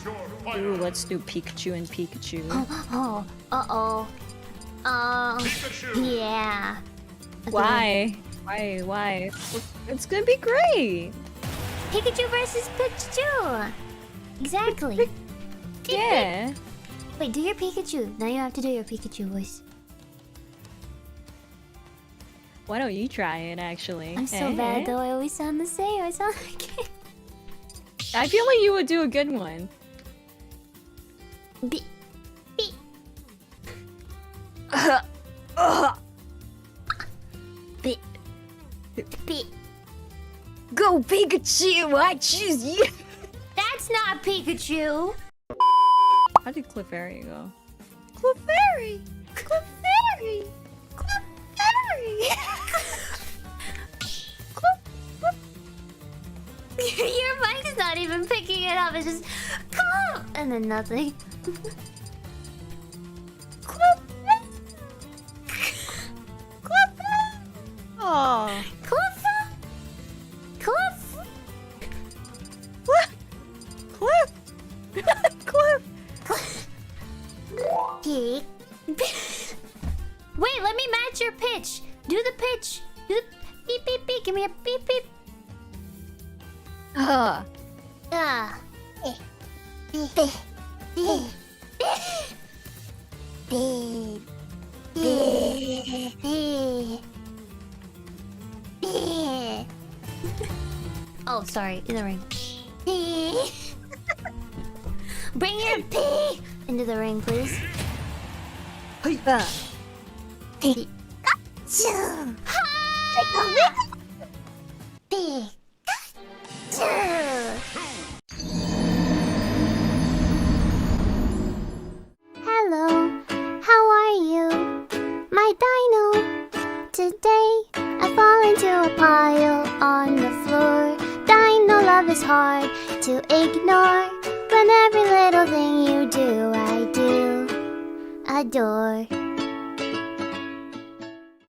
Ooh, let's do Pikachu and Pikachu. Oh, uh-oh. Yeah. Why? Why? It's gonna be great. Pikachu versus Pikachu. Exactly. Yeah. Wait, do your Pikachu. Now you have to do your Pikachu voice. Why don't you try it, actually? I'm so bad, though. I always sound the same. I sound like it. I feel like you would do a good one. Be. Go Pikachu! I choose you! That's not Pikachu! How did Clefairy go? Clefairy! Clefairy! Clefairy! Your mic is not even picking it up. It's just come and then nothing. Oh. Cliff. Peek. Wait, let me match your pitch. Do the pitch. Do the beep beep beep. Give me a beep beep. Oh, sorry, in the ring. Bring your pee into the ring, please. Pikachu. Pikachu. Hello, how are you? My dino. Today I fall into a pile on the floor. Dino love is hard to ignore, but every little thing you do, I do adore.